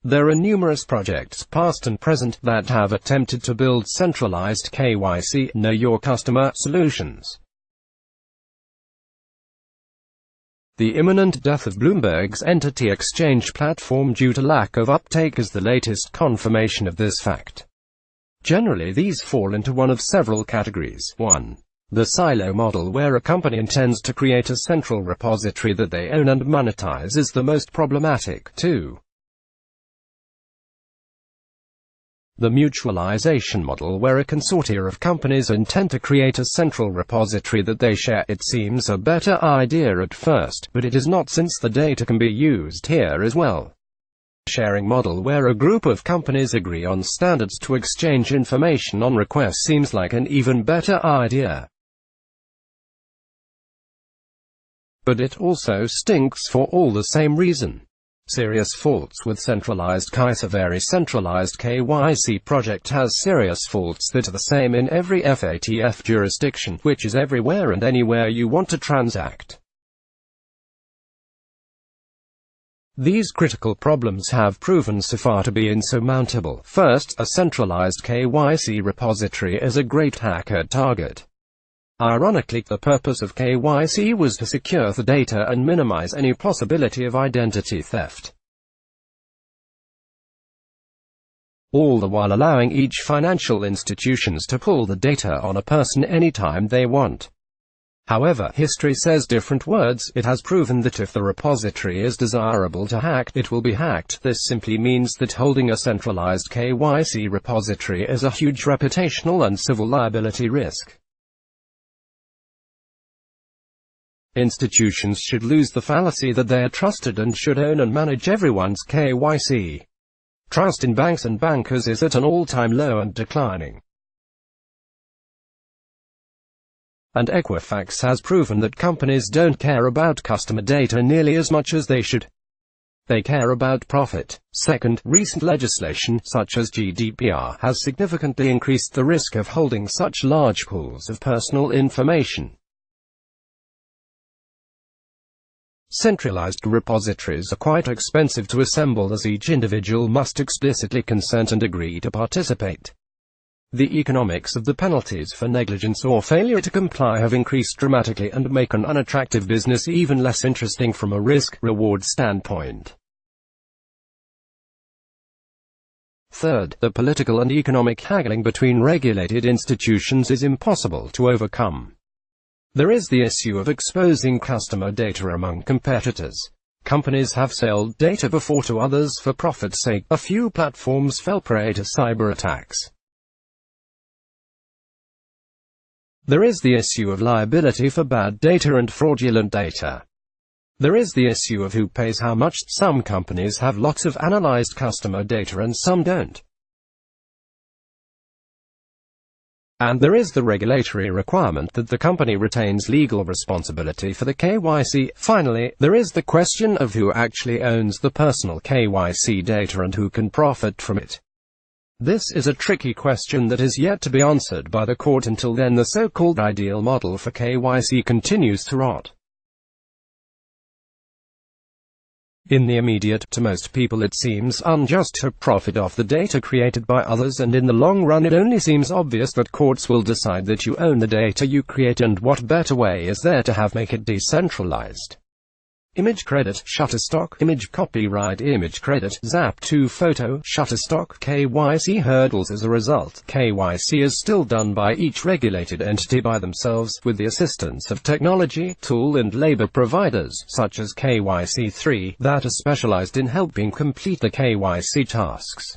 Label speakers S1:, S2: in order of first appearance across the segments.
S1: There are numerous projects, past and present, that have attempted to build centralized KYC, Know Your Customer, solutions. The imminent death of Bloomberg's entity exchange platform due to lack of uptake is the latest confirmation of this fact. Generally, these fall into one of several categories. 1. The silo model, where a company intends to create a central repository that they own and monetize, is the most problematic. 2. The mutualization model, where a consortia of companies intend to create a central repository that they share. It seems a better idea at first, but it is not, since the data can be used here as well. Sharing model, where a group of companies agree on standards to exchange information on request, seems like an even better idea. But it also stinks for all the same reason. Serious faults with centralized KYC. A very centralized KYC project has serious faults that are the same in every FATF jurisdiction, which is everywhere and anywhere you want to transact. These critical problems have proven so far to be insurmountable. First, a centralized KYC repository is a great hacker target. Ironically, the purpose of KYC was to secure the data and minimize any possibility of identity theft, all the while allowing each financial institutions to pull the data on a person anytime they want. However, history says different words. It has proven that if the repository is desirable to hack, it will be hacked. This simply means that holding a centralized KYC repository is a huge reputational and civil liability risk. Institutions should lose the fallacy that they are trusted and should own and manage everyone's KYC. Trust in banks and bankers is at an all-time low and declining. And Equifax has proven that companies don't care about customer data nearly as much as they should. They care about profit. Second, recent legislation, such as GDPR, has significantly increased the risk of holding such large pools of personal information. Centralized repositories are quite expensive to assemble, as each individual must explicitly consent and agree to participate. The economics of the penalties for negligence or failure to comply have increased dramatically and make an unattractive business even less interesting from a risk-reward standpoint. Third, the political and economic haggling between regulated institutions is impossible to overcome. There is the issue of exposing customer data among competitors. Companies have sold data before to others for profit's sake. A few platforms fell prey to cyber attacks. There is the issue of liability for bad data and fraudulent data. There is the issue of who pays how much. Some companies have lots of analyzed customer data and some don't. And there is the regulatory requirement that the company retains legal responsibility for the KYC. Finally, there is the question of who actually owns the personal KYC data and who can profit from it. This is a tricky question that is yet to be answered by the court. Until then, the so-called ideal model for KYC continues to rot. In the immediate, to most people it seems unjust to profit off the data created by others, and in the long run it only seems obvious that courts will decide that you own the data you create, and what better way is there to make it decentralized? Image credit, Shutterstock, image copyright, image credit, Zap2 photo, Shutterstock, KYC hurdles. As a result, KYC is still done by each regulated entity by themselves, with the assistance of technology, tool and labor providers, such as KYC3, that are specialized in helping complete the KYC tasks.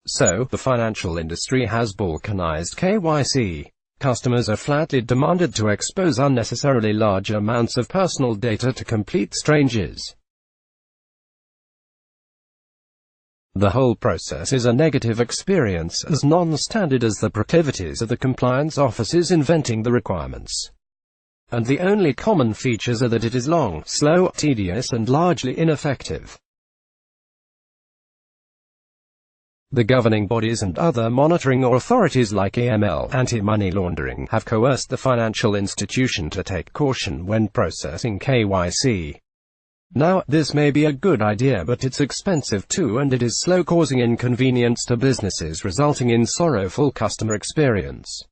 S1: So, the financial industry has balkanized KYC. Customers are flatly demanded to expose unnecessarily large amounts of personal data to complete strangers. The whole process is a negative experience, as non-standard as the proclivities of the compliance officers inventing the requirements. And the only common features are that it is long, slow, tedious and largely ineffective. The governing bodies and other monitoring authorities like AML, anti-money laundering, have coerced the financial institution to take caution when processing KYC. Now, this may be a good idea, but it's expensive too, and it is slow, causing inconvenience to businesses, resulting in sorrowful customer experience.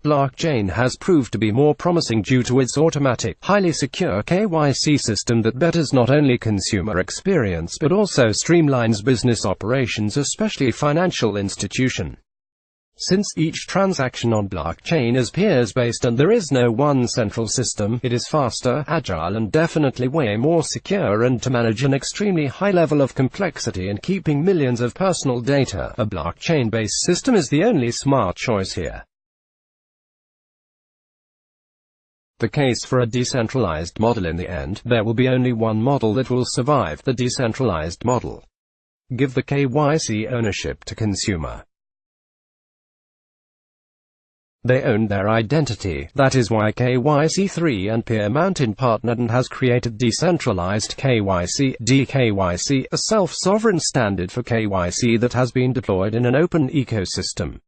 S1: Blockchain has proved to be more promising due to its automatic, highly secure KYC system that betters not only consumer experience but also streamlines business operations, especially financial institutions. Since each transaction on blockchain is peers-based and there is no one central system, it is faster, agile, and definitely way more secure, and to manage an extremely high level of complexity and keeping millions of personal data, a blockchain-based system is the only smart choice here. The case for a decentralized model: in the end, there will be only one model that will survive, the decentralized model. Give the KYC ownership to consumer. They own their identity. That is why KYC3 and Peer Mountain partnered and has created decentralized KYC, DKYC, a self-sovereign standard for KYC that has been deployed in an open ecosystem.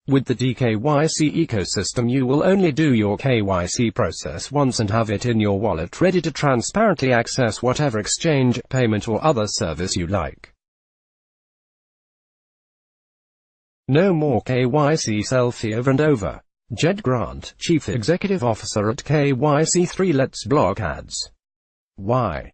S1: With the DKYC ecosystem, you will only do your KYC process once and have it in your wallet, ready to transparently access whatever exchange, payment or other service you like. No more KYC selfie over and over. Jed Grant, Chief Executive Officer at KYC3, let's block ads. Why?